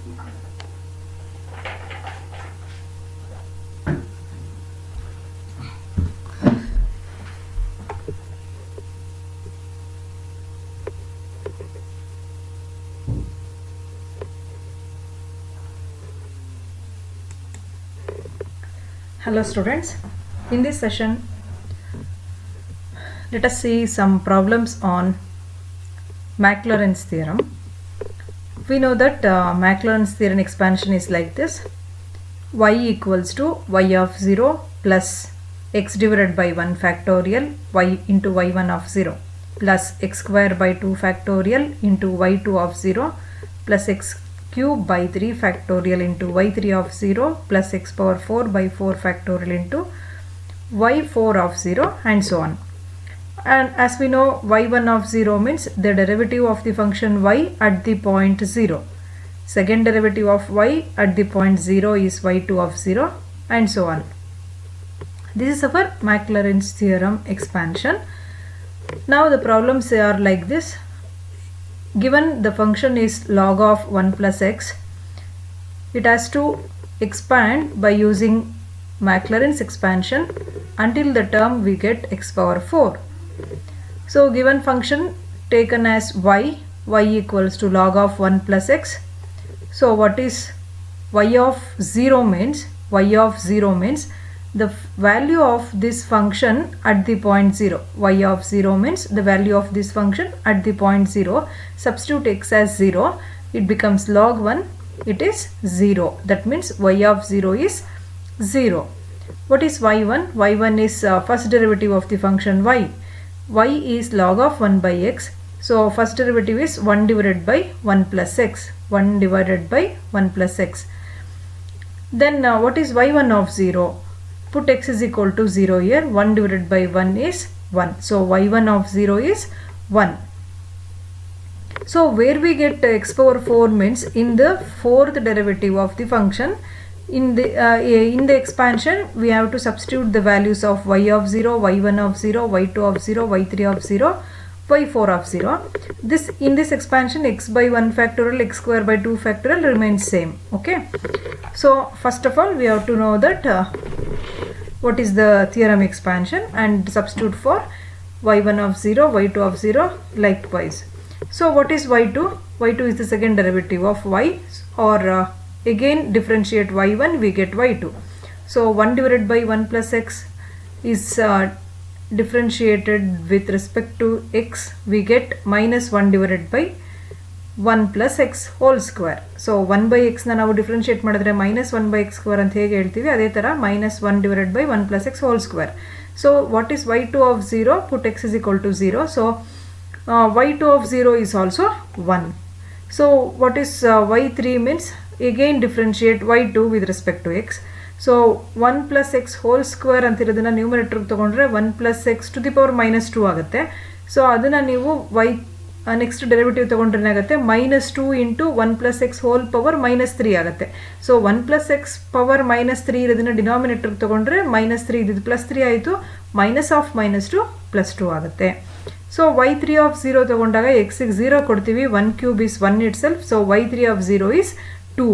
Hello students, in this session let us see some problems on Maclaurin's theorem. We know that Maclaurin's theorem expansion is like this: y equals to y of 0 plus x divided by 1 factorial y into y1 of 0 plus x square by 2 factorial into y2 of 0 plus x cube by 3 factorial into y3 of 0 plus x power 4 by 4 factorial into y4 of 0 and so on. And as we know, y1 of 0 means the derivative of the function y at the point 0. Second derivative of y at the point 0 is y2 of 0 and so on. This is our Maclaurin's theorem expansion. Now the problems are like this. Given the function is log of 1 plus x, it has to expand by using Maclaurin's expansion until the term we get x power 4. So given function taken as y equals to log of 1 plus x. So what is y of 0 means? Y of 0 means the value of this function at the point 0. Y of 0 means the value of this function at the point 0. Substitute x as 0, it becomes log 1, it is 0. That means y of 0 is 0. What is y1? y1 is first derivative of the function y. Y is log of 1 by x. So first derivative is 1 divided by 1 plus x. 1 divided by 1 plus x. Then what is y1 of 0? Put x is equal to 0 here. 1 divided by 1 is 1. So y1 of 0 is 1. So where we get x power 4 means in the fourth derivative of the function. In the expansion we have to substitute the values of y of 0, y1 of 0, y2 of 0, y3 of 0, y4 of 0. In this expansion x by 1 factorial, x square by 2 factorial remains same. Okay. So first of all we have to know that what is the theorem expansion and substitute for y1 of 0, y2 of 0 likewise. So what is y2? y2 is the second derivative of y, or again differentiate y1, we get y2. So 1 divided by 1 plus x is differentiated with respect to x, we get minus 1 divided by 1 plus x whole square. So 1 by x na ನಾವು differentiate ಮಾಡಿದ್ರೆ minus 1 by x square ಅಂತ ಹೇಗೆ ಹೇಳ್ತೀವಿ, ಅದೇ ತರ minus 1 divided by 1 plus x whole square. So what is y2 of 0? Put x is equal to 0. So y2 of 0 is also 1. So what is y3 means? Again differentiate y2 with respect to x. So 1 plus x whole square ಅಂತಿರೋದನ್ನ numerator ತಗೊಂಡ್ರೆ 1 plus x to the power minus 2 ಆಗುತ್ತೆ. So ಅದನ್ನ ನೀವು y next derivative ತಗೊಂಡ್ರೆ ಏನಾಗುತ್ತೆ, minus 2 into 1 plus x whole power minus 3 ಆಗುತ್ತೆ. So 1 plus x power minus 3 ಇರೋದನ್ನ denominator ತಗೊಂಡ್ರೆ minus 3 ಇದು plus 3 ಆಯಿತು, minus of minus 2 plus 2 ಆಗುತ್ತೆ. ಸೊ y3 of 0 ತಗೊಂಡಾಗ x ಗೆ 0 ಕೊಡ್ತೀವಿ, 1 cube is 1 itself. So y3 of 0 is 2.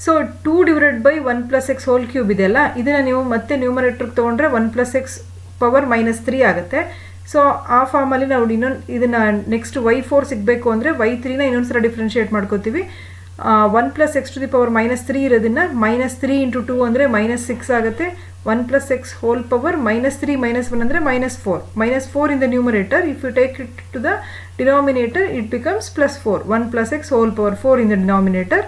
So 2 divided by 1 plus x whole cube ಇದೆಯಲ್ಲ, ಇದನ್ನ ನೀವು ಮತ್ತೆ ನ್ಯೂಮರೇಟರ್ ತಗೊಂಡ್ರೆ 1 plus x power minus 3 ಆಗುತ್ತೆ. ಸೊ ಆ ಫಾರ್ಮಲ್ಲಿ ನಾವು ಇದನ್ನ ನೆಕ್ಸ್ಟ್ y4 ಸಿಗಬೇಕು ಅಂದರೆ y3ನ ಇನ್ನೊಂದ್ಸಲ ಡಿಫ್ರೆನ್ಷಿಯೇಟ್ ಮಾಡ್ಕೋತೀವಿ. 1 plus x to the power minus 3 ಇರೋದನ್ನ minus 3 into 2 ಅಂದರೆ minus 6 ಆಗುತ್ತೆ. 1 plus x whole power minus 3 minus 1 ಅಂದರೆ minus 4. Minus 4 in the numerator. If you take it to the denominator, it becomes plus 4. 1 plus x whole power 4 in the denominator.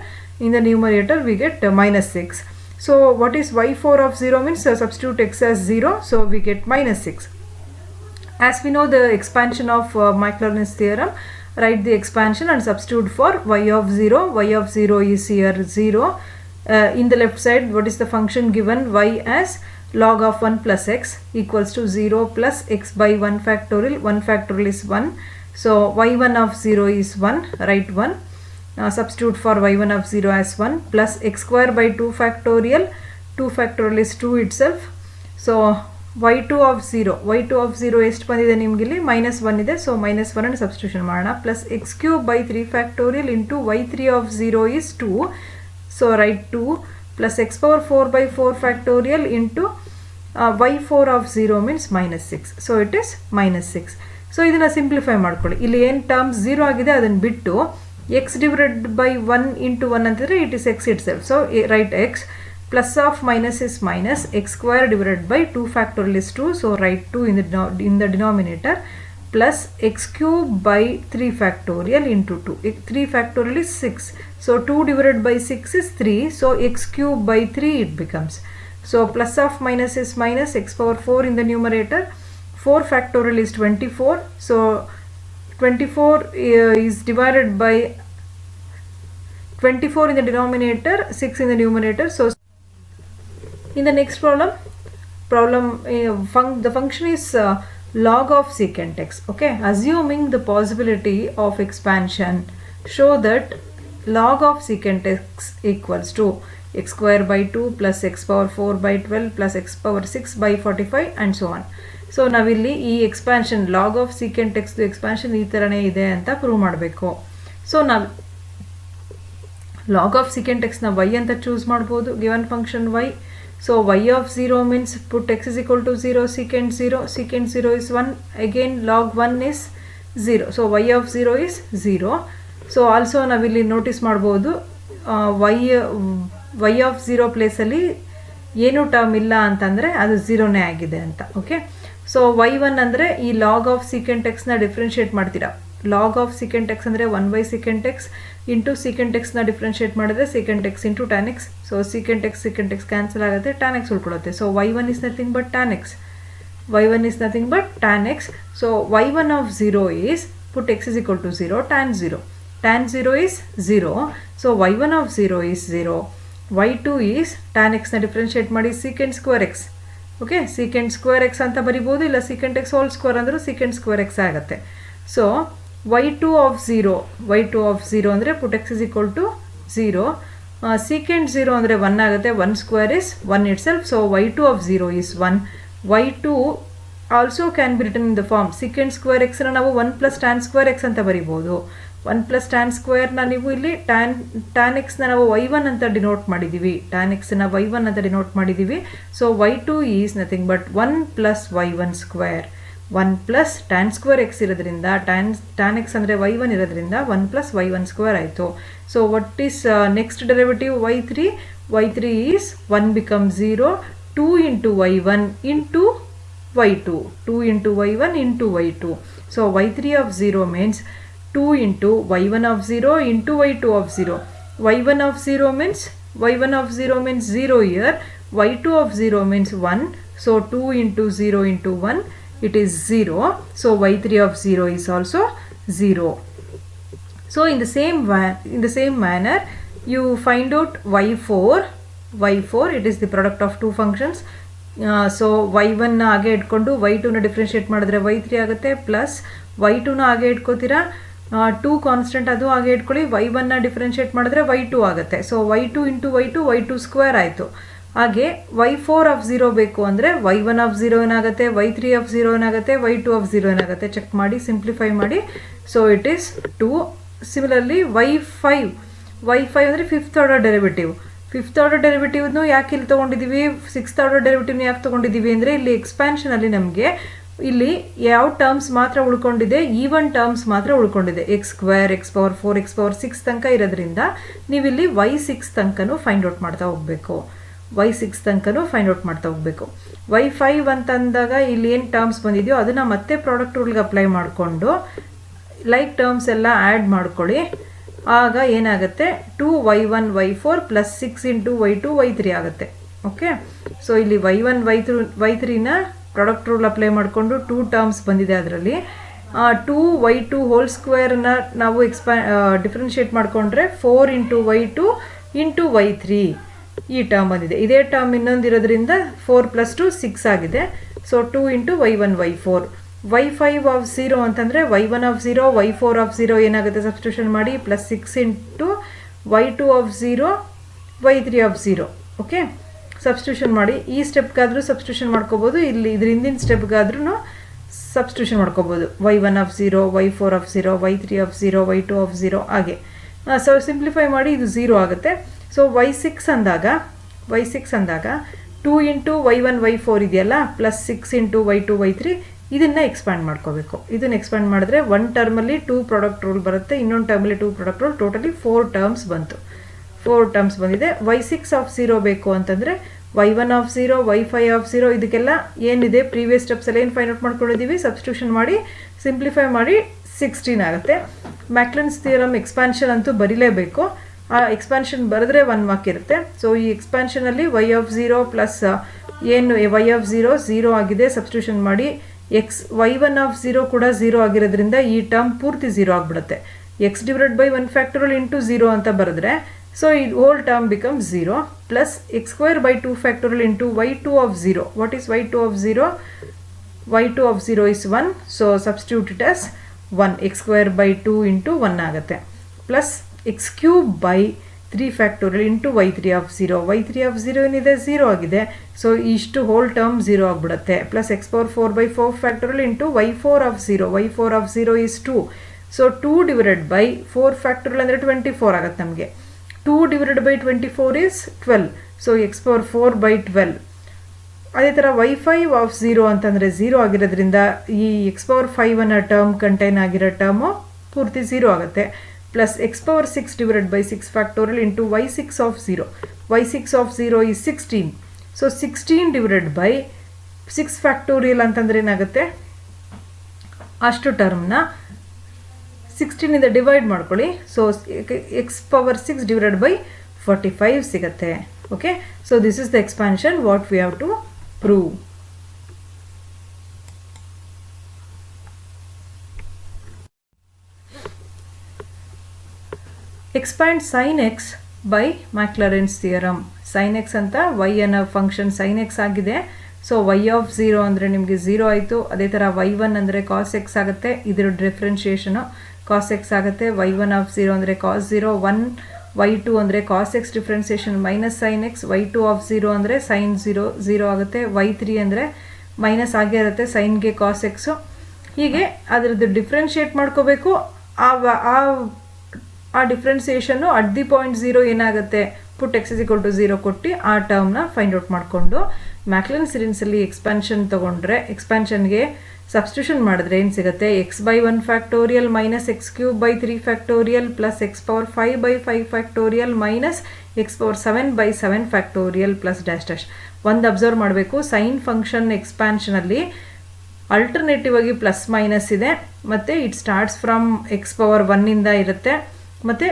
In the numerator we get minus 6. So what is y4 of 0 means? Substitute x as 0. So we get minus 6. As we know the expansion of Maclaurin's theorem, write the expansion and substitute for y of 0. Y of 0 is here 0. In the left side, what is the function given? Y as log of 1 plus x equals to 0 plus x by 1 factorial. 1 factorial is 1. So y1 of 0 is 1. Write 1. Substitute for y1 of 0 as 1 plus x square by 2 factorial. 2 factorial is 2 itself. So y2 of 0, y2 of 0 ಎಷ್ಟು ಬಂದಿದೆ ನಿಮ್ಗೆ ಇಲ್ಲಿ -1 ಇದೆ, so -1 ಅನ್ನು substitution ಮಾಡೋಣ. Plus x cube by 3 factorial into y3 of 0 is 2, so write 2 plus x power 4 by 4 factorial into y4 of 0 means -6, so it is -6. So ಇದನ್ನು simplify ಮಾಡ್ಕೊಳ್ಳಿ. ಇಲ್ಲಿ ಏನು ಟರ್ಮ್ಸ್ 0 ಆಗಿದೆ ಅದನ್ನು ಬಿಟ್ಟು x divided by 1 into 1 ಅಂತಂದರೆ it is x itself, so write x. Plus of minus is minus, x square divided by 2 factorial is 2, so write 2 in the denominator, plus x cube by 3 factorial into 2. 3 factorial is 6, so 2 divided by 6 is 3, so x cube by 3 it becomes. So plus of minus is minus, x power 4 in the numerator, 4 factorial is 24, so 24 is divided by 24 in the denominator, 6 in the numerator. So in the next problem the function is log of secant x. Okay, assuming the possibility of expansion, show that log of secant x equals to x square by 2 plus x power 4 by 12 plus x power 6 by 45 and so on. So ನಾವಿಲ್ಲಿ ಈ expansion log of secant ಎಕ್ಸ್ದು expansion ಈ ಥರನೇ ಇದೆ ಅಂತ prove ಮಾಡಬೇಕು. So ನಾವು log of secant ಎಕ್ಸ್ನ ವೈ ಅಂತ ಚೂಸ್ ಮಾಡ್ಬೋದು, given function y. So y of 0 means put x is equal to 0, secant 0 is 1, again log 1 is 0, so y of 0 is 0. So also ನಾವಿಲ್ಲಿ ನೋಟಿಸ್ ಮಾಡ್ಬೋದು y of 0 ಪ್ಲೇಸಲ್ಲಿ ಏನೂ term ಇಲ್ಲ ಅಂತಂದರೆ ಅದು 0ನೇ ಆಗಿದೆ ಅಂತ. ಓಕೆ, ಸೊ y1 ಅಂದರೆ ಈ ಲಾಗ್ ಆಫ್ ಸೀಕೆಂಟ್ ಎಕ್ಸ್ನ ಡಿಫ್ರೆನ್ಷಿಯೇಟ್ ಮಾಡ್ತೀರಾ. ಲಾಗ್ ಆಫ್ ಸೀಕೆಂಟ್ ಎಕ್ಸ್ ಅಂದರೆ 1 ಸೀಕೆಂಟ್ ಎಕ್ಸ್ ಇಂಟು ಸೀಕೆಂಟ್ ಎಕ್ಸ್ನ ಡಿಫ್ರೆನ್ಷಿಯೇಟ್ ಮಾಡಿದ್ರೆ secant x into tan x. So secant x cancel ಆಗುತ್ತೆ, ಟ್ಯಾನ್ ಎಕ್ಸ್ ಉಳ್ಕೊಳ್ಳುತ್ತೆ. So y1 is nothing but tan x. y1 is nothing but tan x. So y1 of 0 is, put x is equal to 0, tan 0. Tan 0 is 0. So y1 of 0 is 0. y2 is tan x ನ differentiate ಮಾಡಿ secant square x. Okay, secant square x ಅಂತ ಬರಿಬೋದು, ಇಲ್ಲ secant x whole square ಅಂದರೂ secant square x ಆಗುತ್ತೆ. So y2 of 0 ಅಂದರೆ put x is equal to 0. secant 0 ಅಂದರೆ 1 ಆಗುತ್ತೆ, 1 square is 1 itself. So y2 of 0 is 1. y2 also can be written in the form secant square x ನ ನಾವು 1 plus tan square x ಅಂತ ಬರಿಬೋದು. 1 plus tan square ನ ನೀವು ಇಲ್ಲಿ tan x ನ ನಾವು y1 ಅಂತ ಡಿನೋಟ್ ಮಾಡಿದ್ದೀವಿ, tan x ನ y1 ಅಂತ ಡಿನೋಟ್ ಮಾಡಿದ್ದೀವಿ. So y2 is nothing but 1 plus y1 square. 1 plus tan square x ಇರೋದ್ರಿಂದ tan x ಅಂದರೆ y1 ಇರೋದ್ರಿಂದ 1 plus y1 square ಆಯಿತು. So what is next derivative y3? y3 is 1 becomes 0, 2 into y1 into y2, 2 into y1 into y2. So y3 of 0 means 2 into y1 of 0 into y2 of 0. y1 of 0 means 0 here, y2 of 0 means 1. So 2 into 0 into 1, it is 0. So y3 of 0 is also 0. So in the same manner you find out y4. It is the product of two functions. So y1 ನ ಹಾಗೆ ಇಟ್ಕೊಂಡು y2 ನ differentiate ಮಾಡಿದ್ರೆ y3 ಆಗುತ್ತೆ, plus y2 ನ ಹಾಗೆ ಇಟ್ಕೋತೀರಾ, 2 constant ಅದು ಹಾಗೆ ಇಟ್ಕೊಳ್ಳಿ, y1 ನ ಡಿಫ್ರೆನ್ಷಿಯೇಟ್ ಮಾಡಿದ್ರೆ y2 ಆಗುತ್ತೆ. So y2 into y2 square ಆಯಿತು. ಹಾಗೆ y4 ಆಫ್ 0 ಬೇಕು ಅಂದರೆ y1 ಆಫ್ 0 ಏನಾಗುತ್ತೆ, y3 ಆಫ್ 0 ಏನಾಗುತ್ತೆ, y2 ಆಫ್ 0 ಏನಾಗುತ್ತೆ, ಚೆಕ್ ಮಾಡಿ, ಸಿಂಪ್ಲಿಫೈ ಮಾಡಿ. So it is 2. Similarly y5 ಅಂದರೆ fifth order derivative. Fifth order ಡೆರಿವೇಟಿವ್ನು ಯಾಕೆ ಇಲ್ಲಿ ತೊಗೊಂಡಿದ್ದೀವಿ, ಸಿಕ್ಸ್ತ್ ಆರ್ಡರ್ ಡೆರಿವೇಟಿವ್ನ ಯಾಕೆ ತೊಗೊಂಡಿದ್ದೀವಿ ಅಂದರೆ ಇಲ್ಲಿ ಎಕ್ಸ್ಪ್ಯಾನ್ಷನಲ್ಲಿ ನಮಗೆ ಇಲ್ಲಿ ಯಾವ ಟರ್ಮ್ಸ್ ಮಾತ್ರ ಉಳ್ಕೊಂಡಿದೆ, ಈವನ್ ಟರ್ಮ್ಸ್ ಮಾತ್ರ ಉಳ್ಕೊಂಡಿದೆ. X square, x power 4, x power 6 ತನಕ ಇರೋದ್ರಿಂದ ನೀವಿಲ್ಲಿ y6 ತನಕನೂ ಫೈಂಡ್ ಔಟ್ ಮಾಡ್ತಾ ಹೋಗಬೇಕು. y5 ಅಂತಂದಾಗ ಇಲ್ಲಿ ಏನು ಟರ್ಮ್ಸ್ ಬಂದಿದೆಯೋ ಅದನ್ನು ಮತ್ತೆ ಪ್ರಾಡಕ್ಟ್ ರೂಲ್ಗೆ ಅಪ್ಲೈ ಮಾಡಿಕೊಂಡು ಲೈಕ್ ಟರ್ಮ್ಸ್ ಎಲ್ಲ ಆ್ಯಡ್ ಮಾಡ್ಕೊಳ್ಳಿ. ಆಗ ಏನಾಗುತ್ತೆ, 2y1 y4 plus 6 into y2 y3 ಆಗುತ್ತೆ. ಓಕೆ, ಸೊ ಇಲ್ಲಿ y1 y3ನ ಪ್ರಾಡಕ್ಟ್ ರೂಲ್ ಅಪ್ಲೈ ಮಾಡಿಕೊಂಡು 2 ಟರ್ಮ್ಸ್ ಬಂದಿದೆ. ಅದರಲ್ಲಿ 2y2 ಹೋಲ್ ಸ್ಕ್ವೇರ್ನ ನಾವು ಡಿಫ್ರೆನ್ಷಿಯೇಟ್ ಮಾಡಿಕೊಂಡ್ರೆ 4 ಇಂಟು y2 ಇಂಟು y3 ಈ ಟರ್ಮ್ ಬಂದಿದೆ. ಇದೇ ಟರ್ಮ್ ಇನ್ನೊಂದಿರೋದ್ರಿಂದ 4 ಪ್ಲಸ್ 2 6 ಆಗಿದೆ. So 2 into y1 y4. y5 of 0 ಅಂತಂದರೆ y1 ಆಫ್ 0, y4 ಆಫ್ 0 ಏನಾಗುತ್ತೆ ಸಬ್ಸ್ಟಿಟ್ಯೂಷನ್ ಮಾಡಿ, plus 6 into y2 of 0, y3 of 0. Okay, substitution ಮಾಡಿ. ಈ ಸ್ಟೆಪ್ಗಾದರೂ ಸಬ್ಸ್ಟಿಟ್ಯೂಷನ್ ಮಾಡ್ಕೋಬೋದು, ಇಲ್ಲಿ ಇದ್ರ ಹಿಂದಿನ ಸ್ಟೆಪ್ಗಾದ್ರೂ ಸಬ್ಸ್ಟಿಟ್ಯೂಷನ್ ಮಾಡ್ಕೋಬೋದು. y1 of 0, y4 of 0, y3 of 0, y2 of 0 ಹಾಗೆ. ಸೊ ಸಿಂಪ್ಲಿಫೈ ಮಾಡಿ ಇದು 0 ಆಗುತ್ತೆ. ಸೊ y6 ಅಂದಾಗ 2 ಇಂಟು y1 y4 ಇದೆಯಲ್ಲ, ಪ್ಲಸ್ 6 ಇಂಟು y2 y3 ಇದನ್ನು ಎಕ್ಸ್ಪ್ಯಾಂಡ್ ಮಾಡ್ಕೋಬೇಕು. ಇದನ್ನು ಎಕ್ಸ್ಪ್ಯಾಂಡ್ ಮಾಡಿದ್ರೆ ಒಂದು ಟರ್ಮಲ್ಲಿ 2 ಪ್ರಾಡಕ್ಟ್ ರೂಲ್ ಬರುತ್ತೆ, ಇನ್ನೊಂದು ಟರ್ಮಲ್ಲಿ 2 ಪ್ರಾಡಕ್ಟ್ ರೂಲ್, ಟೋಟಲಿ 4 ಟರ್ಮ್ಸ್ ಬಂತು. 4 ಟರ್ಮ್ಸ್ ಬಂದಿದೆ. y6 ಆಫ್ 0 ಬೇಕು ಅಂತಂದರೆ y1 ಆಫ್ 0, y5 ಆಫ್ 0 ಇದಕ್ಕೆಲ್ಲ ಏನಿದೆ ಪ್ರೀವಿಯಸ್ ಸ್ಟೆಪ್ಸಲ್ಲಿ ಏನು ಫೈಂಡ್ ಔಟ್ ಮಾಡ್ಕೊಂಡಿದ್ದೀವಿ, ಸಬ್ಸ್ಟಿಟ್ಯೂಷನ್ ಮಾಡಿ ಸಿಂಪ್ಲಿಫೈ ಮಾಡಿ 16 ಆಗುತ್ತೆ. ಮ್ಯಾಕ್ಲರ್ನ್ಸ್ ಥಿಯರಮ್ ಎಕ್ಸ್ಪ್ಯಾನ್ಷನ್ ಅಂತೂ ಬರೀಲೇಬೇಕು. ಆ ಎಕ್ಸ್ಪ್ಯಾನ್ಷನ್ ಬರೆದ್ರೆ 1 ಮಾರ್ಕ್ ಇರುತ್ತೆ. ಸೊ ಈ ಎಕ್ಸ್ಪ್ಯಾನ್ಷನಲ್ಲಿ y ಆಫ್ 0 ಪ್ಲಸ್ ಏನು y ಆಫ್ 0 ಆಗಿದೆ, ಸಬ್ಸ್ಟಿಟ್ಯೂಷನ್ ಮಾಡಿ y1 ಆಫ್ 0 ಕೂಡ 0 ಆಗಿರೋದ್ರಿಂದ ಈ ಟರ್ಮ್ ಪೂರ್ತಿ 0 ಆಗಿಬಿಡುತ್ತೆ. x divided by 1 factorial into 0 ಅಂತ ಬರೆದ್ರೆ ಸೊ ಈ whole term becomes 0 plus x square by 2 factorial into y2 of 0. What is y2 of 0? y2 of 0 is 1. So substitute it as 1, x square by 2 into 1 ಆಗುತ್ತೆ. Plus x cube by 3 factorial into y3 of 0. y3 of 0 ಏನಿದೆ 0 ಆಗಿದೆ. So ಇಷ್ಟು hole term 0 ಆಗಿಬಿಡುತ್ತೆ. Plus x power 4 by 4 factorial into y4 of 0. y4 of 0 is 2. So 2 divided by 4 factorial ಅಂದರೆ 24 ಆಗುತ್ತೆ ನಮಗೆ. 2 divided by 24 is 12. So x power 4 by 12. ಅದೇ ಥರ y5 of 0 ಅಂತಂದರೆ 0 ಆಗಿರೋದ್ರಿಂದ ಈ x ಪವರ್ 5 ಅನ್ನೋ ಟರ್ಮ್ ಕಂಟೈನ್ ಆಗಿರೋ ಟರ್ಮು ಪೂರ್ತಿ 0 ಆಗುತ್ತೆ. Plus x power 6 divided by 6 factorial into y6 of 0. y6 of 0 is 16. So 16 divided by 6 factorial ಅಂತಂದರೆ ಏನಾಗುತ್ತೆ, ಅಷ್ಟು ಟರ್ಮ್ನ 16ಇಂದ ಡಿವೈಡ್ ಮಾಡ್ಕೊಳ್ಳಿ. So x power 6 divided by 45 ಸಿಗುತ್ತೆ. Okay, so this is the expansion what we have to prove. Expand sin x by Maclaurin's theorem. sin x ಅಂತ y ಅನ್ನೋ function sin x ಆಗಿದೆ. ಸೊ y ಆಫ್ 0 ಅಂದರೆ ನಿಮಗೆ 0 ಆಯಿತು. ಅದೇ ಥರ y1 ಅಂದರೆ cos x ಆಗುತ್ತೆ, ಇದರ ಡಿಫ್ರೆನ್ಷಿಯೇಷನು cos x ಆಗುತ್ತೆ. y1 ಆಫ್ 0 ಅಂದರೆ cos 0, 1 y2 ಅಂದರೆ cos x differentiation minus sin x, y2 of 0 ಅಂದರೆ sin 0 ಆಗುತ್ತೆ. y3 ಅಂದರೆ ಮೈನಸ್ ಆಗೇ ಇರುತ್ತೆ, ಸೈನ್ಗೆ cos x. ಹೀಗೆ ಅದರದ್ದು ಡಿಫ್ರೆನ್ಷಿಯೇಟ್ ಮಾಡ್ಕೋಬೇಕು. ಆ ಡಿಫ್ರೆನ್ಸಿಯೇಷನ್ನು ಅಟ್ ದಿ ಪಾಯಿಂಟ್ 0 ಏನಾಗುತ್ತೆ, ಪುಟ್ x ಇಸ್ ಈಕ್ವಲ್ ಟು 0 ಕೊಟ್ಟು ಆ ಟರ್ಮ್ನ ಫೈಂಡ್ ಔಟ್ ಮಾಡಿಕೊಂಡು ಮ್ಯಾಕ್ಲರ್ನ್ ಸೀರೀಸಲ್ಲಿ ಎಕ್ಸ್ಪ್ಯಾನ್ಷನ್ ತೊಗೊಂಡ್ರೆ, ಎಕ್ಸ್ಪ್ಯಾನ್ಷನ್ಗೆ ಸಬ್ಸ್ಟಿಟ್ಯೂಷನ್ ಮಾಡಿದ್ರೆ ಏನು ಸಿಗುತ್ತೆ, x by 1 factorial minus x cube by 3 factorial plus x power 5 by 5 factorial minus x power 7 by 7 factorial plus dash dash. ಒಂದು observe ಮಾಡಬೇಕು, ಸೈನ್ ಫಂಕ್ಷನ್ ಎಕ್ಸ್ಪ್ಯಾನ್ಷನಲ್ಲಿ ಅಲ್ಟರ್ನೇಟಿವ್ ಆಗಿ ಪ್ಲಸ್ ಮೈನಸ್ ಇದೆ, ಮತ್ತು it starts from x power 1ಇಂದ ಇರುತ್ತೆ, ಮತ್ತು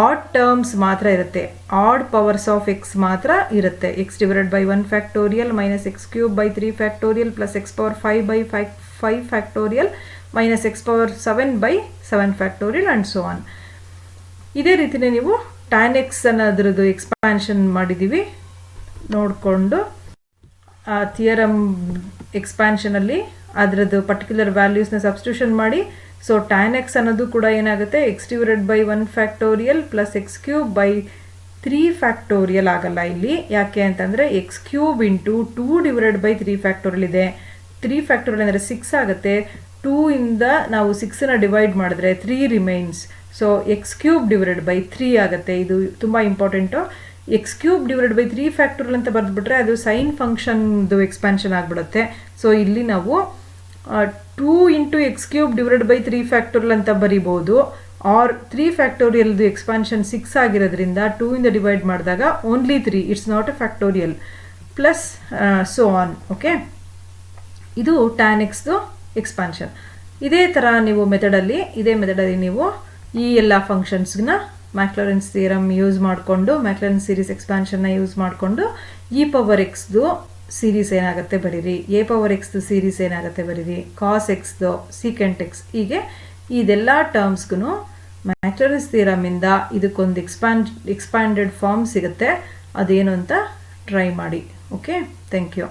add terms ಮಾತ್ರ ಇರುತ್ತೆ, ಆಡ್ ಪವರ್ಸ್ ಆಫ್ x ಮಾತ್ರ ಇರುತ್ತೆ. x divided by 1 factorial minus x cube by 3 factorial plus x power 5 by 5 factorial minus x power 7 by 7 factorial and so on. ಇದೇ ರೀತಿಯೇ ನೀವು tan x ಅನ್ನೋದ್ರದ್ದು ಎಕ್ಸ್ಪ್ಯಾನ್ಷನ್ ಮಾಡಿದ್ದೀವಿ ನೋಡಿಕೊಂಡು ಆ ಥಿಯರಮ್ ಎಕ್ಸ್ಪ್ಯಾನ್ಷನಲ್ಲಿ ಅದರದ್ದು ಪರ್ಟಿಕ್ಯುಲರ್ ವ್ಯಾಲ್ಯೂಸ್ನ ಸಬ್ಸ್ಟಿಟ್ಯೂಷನ್ ಮಾಡಿ. ಸೊ tan x ಅನ್ನೋದು ಕೂಡ ಏನಾಗುತ್ತೆ, x divided by 1 factorial plus x cube by 3 factorial ಆಗಲ್ಲ ಇಲ್ಲಿ. ಯಾಕೆ ಅಂತಂದರೆ x cube into 2 divided by 3 factorial ಇದೆ. 3 ಫ್ಯಾಕ್ಟೋರಿಯಲ್ ಅಂದರೆ 6 ಆಗುತ್ತೆ. 2ಇಂದ ನಾವು 6ನ ಡಿವೈಡ್ ಮಾಡಿದ್ರೆ 3 remains. So x cube divided by 3 ಆಗುತ್ತೆ. ಇದು ತುಂಬ important. x cube divided by 3 factorial ಅಂತ ಬರೆದ್ಬಿಟ್ರೆ ಅದು ಸೈನ್ ಫಂಕ್ಷನ್ದು ಎಕ್ಸ್ಪ್ಯಾನ್ಷನ್ ಆಗಿಬಿಡುತ್ತೆ. ಸೊ ಇಲ್ಲಿ ನಾವು 2 into x cube divided by 3 factorial ಅಂತ ಬರಿಬೋದು. ಆರ್ 3 ಫ್ಯಾಕ್ಟೋರಿಯಲ್ದು ಎಕ್ಸ್ಪ್ಯಾನ್ಷನ್ 6 ಆಗಿರೋದ್ರಿಂದ 2ಇಂದ ಡಿವೈಡ್ ಮಾಡಿದಾಗ only 3, it's not A factorial, plus so on. Okay, ಇದು tan xದು ಎಕ್ಸ್ಪ್ಯಾನ್ಷನ್. ಇದೇ ಥರ ನೀವು ಮೆಥಡಲ್ಲಿ ನೀವು ಈ ಎಲ್ಲ ಫಂಕ್ಷನ್ಸ್ನ ಮ್ಯಾಕ್ಲರೆನ್ಸ್ ಥಿಯರಮ್ ಯೂಸ್ ಮಾಡಿಕೊಂಡು, ಮ್ಯಾಕ್ಲರೆನ್ಸ್ ಸೀರೀಸ್ ಎಕ್ಸ್ಪ್ಯಾನ್ಷನ್ನ ಯೂಸ್ ಮಾಡಿಕೊಂಡು ಇ ಪವರ್ ಎಕ್ಸ್ದು ಸೀರೀಸ್ ಏನಾಗುತ್ತೆ ಬರೀರಿ, ಎ ಪವರ್ ಎಕ್ಸ್ದು ಸೀರೀಸ್ ಏನಾಗುತ್ತೆ ಬರೀರಿ, ಕಾಸ್ ಎಕ್ಸ್ದು, ಸೀಕೆಂಟ್ ಎಕ್ಸ್, ಹೀಗೆ ಇದೆಲ್ಲ ಟರ್ಮ್ಸ್ಗೂ ಮ್ಯಾಕ್ಲರೆನ್ಸ್ ಥಿಯರಮಿಂದ ಇದಕ್ಕೊಂದು ಎಕ್ಸ್ಪ್ಯಾಂಡೆಡ್ ಫಾರ್ಮ್ ಸಿಗುತ್ತೆ. ಅದೇನು ಅಂತ ಟ್ರೈ ಮಾಡಿ. Okay, thank you.